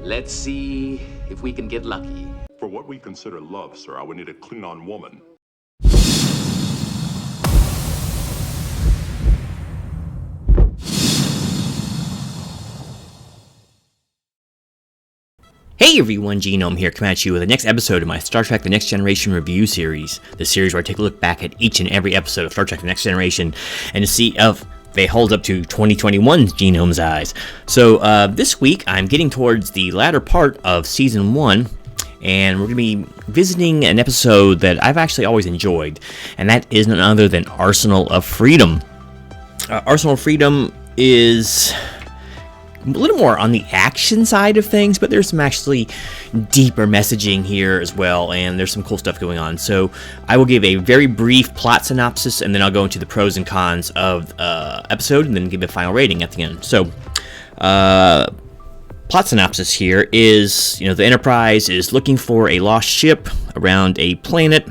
Let's see if we can get lucky. For what we consider love, sir, I would need a Klingon woman. Hey everyone, Genome here, coming at you with the next episode of my Star Trek The Next Generation review series. The series where I take a look back at each and every episode of Star Trek The Next Generation and to see if they hold up to 2021's Genome's eyes. So this week I'm getting towards the latter part of Season 1, and we're going to be visiting an episode that I've actually always enjoyed, and that is none other than Arsenal of Freedom. Arsenal of Freedom is a little more on the action side of things, but there's some actually deeper messaging here as well, and there's some cool stuff going on. So I will give a very brief plot synopsis, and then I'll go into the pros and cons of the episode, and then give a final rating at the end. So, plot synopsis here is, the Enterprise is looking for a lost ship around a planet,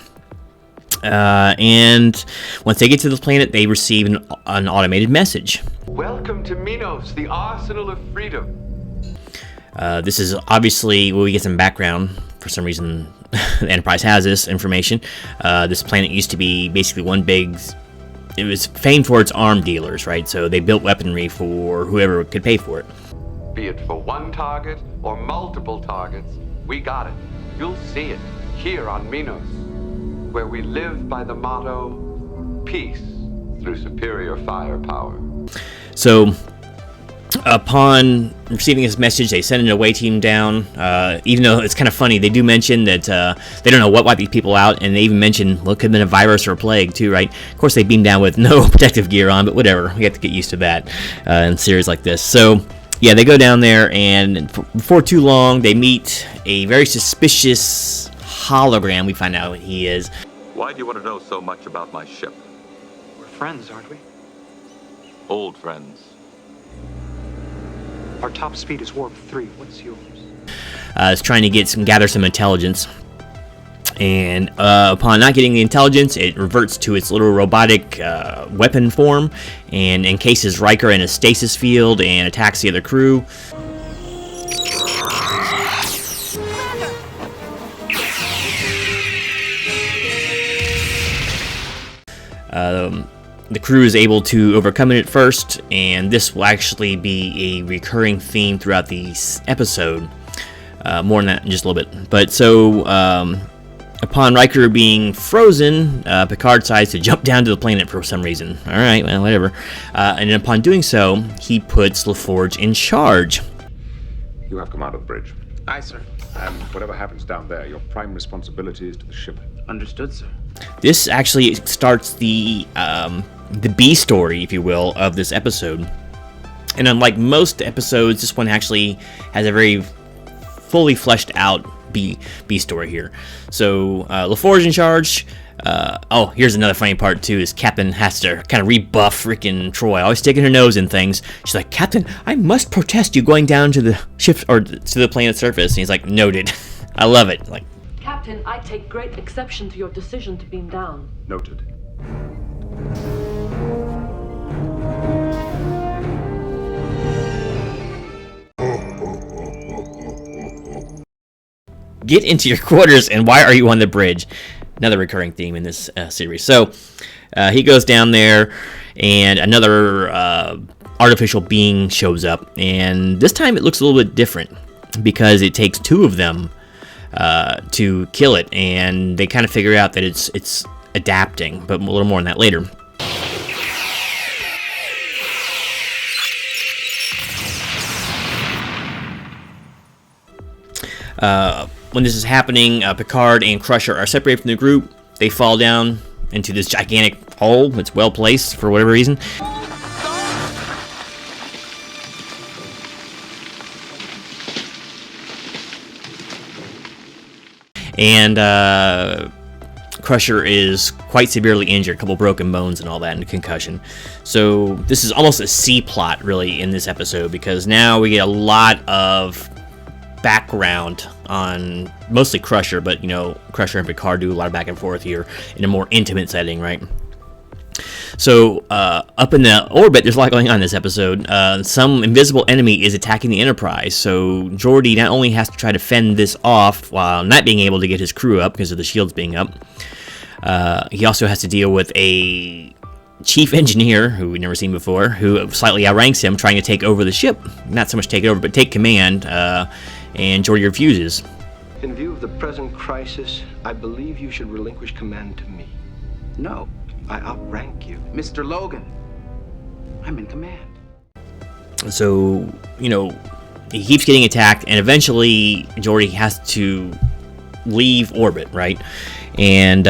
and once they get to the planet, they receive an automated message. Welcome to Minos, the Arsenal of Freedom. This is obviously, we get some background. For some reason, the Enterprise has this information. This planet used to be basically one big, it was famed for its arm dealers, right? So they built weaponry for whoever could pay for it. Be it for one target or multiple targets, we got it. You'll see it here on Minos, where we live by the motto, peace through superior firepower. So, upon receiving this message, they send an away team down. Even though it's kind of funny, they do mention that they don't know what wiped these people out, and they even mention, well, it could have been a virus or a plague too, right? Of course, they beam down with no protective gear on, but whatever. We have to get used to that in series like this. So, yeah, they go down there, and before too long, they meet a very suspicious hologram. We find out what he is. Why do you want to know so much about my ship? We're friends, aren't we? Old friends. Our top speed is warp 3. What's yours? It's trying to gather some intelligence, and upon not getting the intelligence, it reverts to its little robotic weapon form and encases Riker in a stasis field and attacks the other crew. The crew is able to overcome it at first, and this will actually be a recurring theme throughout the episode. More than that in just a little bit. But so, upon Riker being frozen, Picard decides to jump down to the planet for some reason. Alright, well, whatever. And upon doing so, he puts LaForge in charge. You have command of the bridge. Aye, sir. And whatever happens down there, your prime responsibility is to the ship. Understood, sir. This actually starts the B story, if you will, of this episode. And unlike most episodes, this one actually has a very fully fleshed out B story here. So LaForge in charge. Here's another funny part too, is Captain has to kind of rebuff freaking Troy, always sticking her nose in things. She's like, Captain, I must protest you going down to the ship, or to the planet's surface. And he's like, noted. I love it. Like, Captain, I take great exception to your decision to beam down. Noted. Get into your quarters, and why are you on the bridge? Another recurring theme in this series. So he goes down there, and another artificial being shows up, and this time it looks a little bit different because it takes two of them to kill it, and they kind of figure out that it's adapting, but a little more on that later. When this is happening, Picard and Crusher are separated from the group. They fall down into this gigantic hole that's well placed for whatever reason. And Crusher is quite severely injured, a couple broken bones and all that, and a concussion. So this is almost a C plot, really, in this episode, because now we get a lot of background on mostly Crusher, but Crusher and Picard do a lot of back and forth here in a more intimate setting, right? So up in the orbit, there's a lot going on in this episode. Some invisible enemy is attacking the Enterprise. So Geordi not only has to try to fend this off while not being able to get his crew up because of the shields being up, he also has to deal with a chief engineer, who we've never seen before, who slightly outranks him, trying to take over the ship. Not so much take it over, but take command, and Geordi refuses. In view of the present crisis, I believe you should relinquish command to me. No, I outrank you. Mr. Logan. I'm in command. So, he keeps getting attacked, and eventually Geordi has to leave orbit, right? And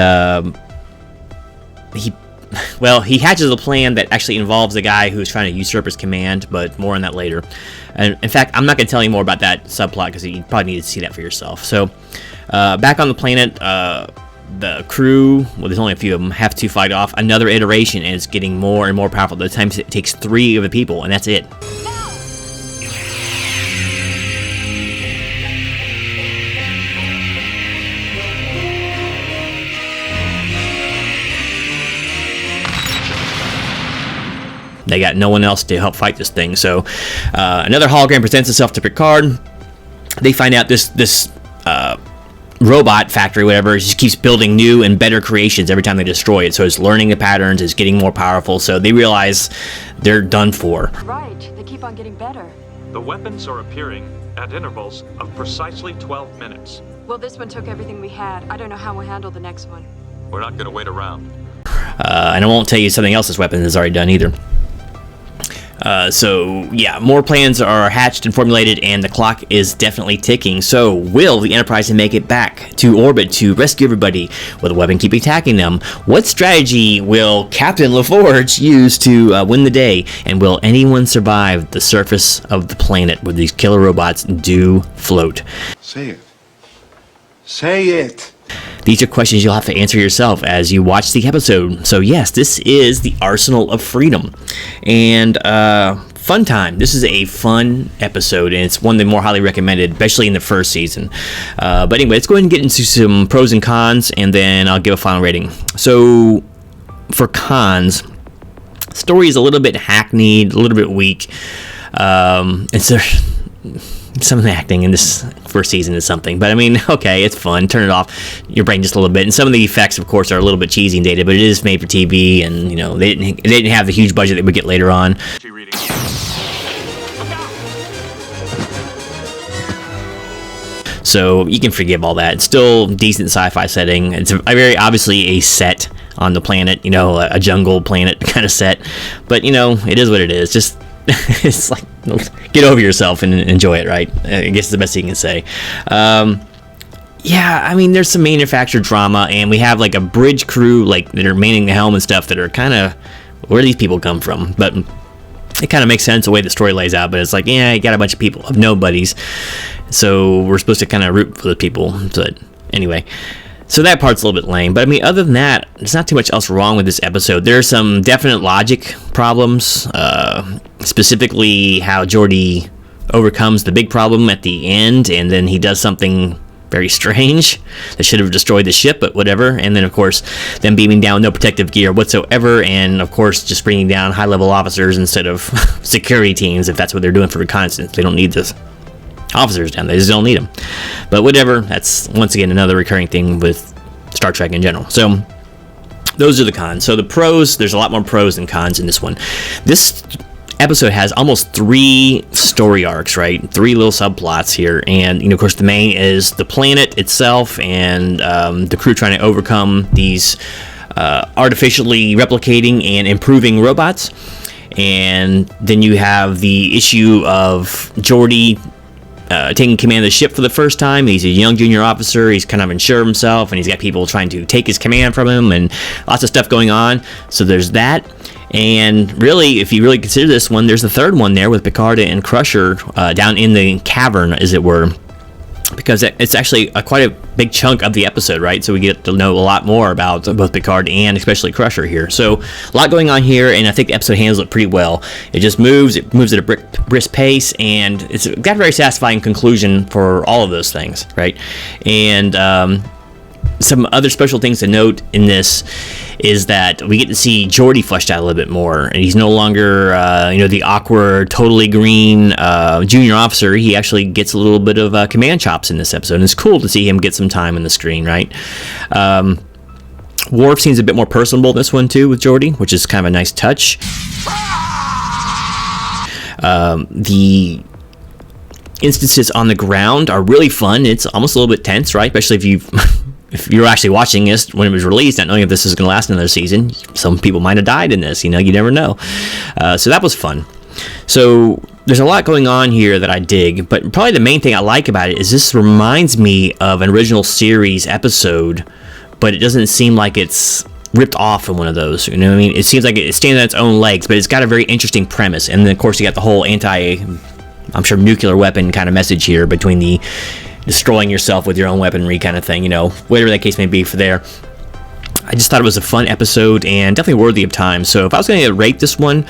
he hatches a plan that actually involves a guy who's trying to usurp his command, but more on that later. And in fact, I'm not going to tell you more about that subplot because you probably need to see that for yourself. So, back on the planet, the crew, well, there's only a few of them, have to fight off another iteration, and it's getting more and more powerful. The times it takes 3 of the people, and that's it. They got no one else to help fight this thing. So another hologram presents itself to Picard. They find out this robot factory, whatever, just keeps building new and better creations every time they destroy it. So it's learning the patterns, it's getting more powerful. So they realize they're done for. Right, they keep on getting better. The weapons are appearing at intervals of precisely 12 minutes. Well, this one took everything we had. I don't know how we'll handle the next one. We're not going to wait around. And I won't tell you something else this weapon has already done either. So, yeah, more plans are hatched and formulated, and the clock is definitely ticking. So, will the Enterprise make it back to orbit to rescue everybody? Will the weapon keep attacking them? What strategy will Captain LaForge use to win the day? And will anyone survive the surface of the planet where these killer robots do float? Say it. Say it. These are questions you'll have to answer yourself as you watch the episode. So yes, this is the Arsenal of Freedom. And fun time. This is a fun episode, and it's one of the more highly recommended, especially in the first season. But anyway, let's go ahead and get into some pros and cons, and then I'll give a final rating. So for cons, story is a little bit hackneyed, a little bit weak. Some of the acting in this first season is something, but I mean, okay, it's fun. Turn it off your brain just a little bit. And some of the effects, of course, are a little bit cheesy and dated, but it is made for TV, and they didn't have the huge budget that we get later on. So you can forgive all that. It's still decent sci-fi setting. It's very obviously a set on the planet, a jungle planet kind of set. But it is what it is. Just it's like, get over yourself and enjoy it, right? I guess it's the best you can say. Yeah, I mean, there's some manufactured drama, and we have like a bridge crew that are manning the helm and stuff that are kind of, where do these people come from? But it kind of makes sense the way the story lays out, but it's like, yeah, you got a bunch of people of nobodies, so we're supposed to kind of root for the people. But anyway, so that part's a little bit lame. But I mean, other than that, there's not too much else wrong with this episode. There are some definite logic problems, specifically how Geordi overcomes the big problem at the end, and then he does something very strange that should have destroyed the ship, but whatever. And then, of course, them beaming down no protective gear whatsoever, and of course just bringing down high-level officers instead of security teams, if that's what they're doing for reconnaissance. They don't need this officers down there, they just don't need them. But whatever, that's once again another recurring thing with Star Trek in general. So those are the cons. So the pros, there's a lot more pros than cons in this one. This episode has almost 3 story arcs, right? 3 little subplots here, and of course the main is the planet itself and the crew trying to overcome these artificially replicating and improving robots. And then you have the issue of Geordi taking command of the ship for the first time. He's a young junior officer. He's kind of unsure of himself, and he's got people trying to take his command from him, and lots of stuff going on. So there's that. And really, if you really consider this one, there's the third one there with Picard and Crusher down in the cavern, as it were, because it's actually quite a big chunk of the episode, right? So we get to know a lot more about both Picard and especially Crusher here. So a lot going on here, and I think the episode handles it pretty well. It just moves at a brisk pace, and it's got a very satisfying conclusion for all of those things, right? And some other special things to note in this is that we get to see Geordi fleshed out a little bit more, and he's no longer, the awkward, totally green junior officer. He actually gets a little bit of command chops in this episode, and it's cool to see him get some time on the screen, right? Worf seems a bit more personable in this one too with Geordi, which is kind of a nice touch. The instances on the ground are really fun. It's almost a little bit tense, right? Especially if you're actually watching this when it was released, not knowing if this is going to last another season. Some people might have died in this, you never know. So that was fun. So there's a lot going on here that I dig, but probably the main thing I like about it is this reminds me of an original series episode, but it doesn't seem like it's ripped off from one of those. You know what I mean? It seems like it stands on its own legs, but it's got a very interesting premise. And then, of course, you got the whole nuclear weapon kind of message here between the destroying yourself with your own weaponry kind of thing, whatever that case may be for there. I just thought it was a fun episode and definitely worthy of time. So if I was going to rate this one,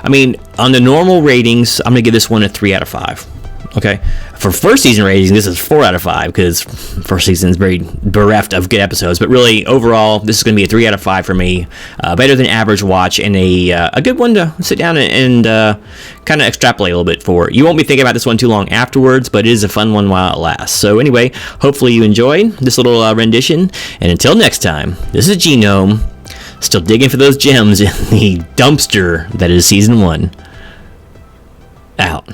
on the normal ratings, I'm going to give this one a 3 out of 5. Okay, for first season ratings, this is 4 out of 5 because first season is very bereft of good episodes. But really, overall, this is going to be a 3 out of 5 for me. Better than average watch, and a good one to sit down and kind of extrapolate a little bit for. You won't be thinking about this one too long afterwards, but it is a fun one while it lasts. So anyway, hopefully you enjoyed this little rendition. And until next time, this is Genome, still digging for those gems in the dumpster that is season 1. Out.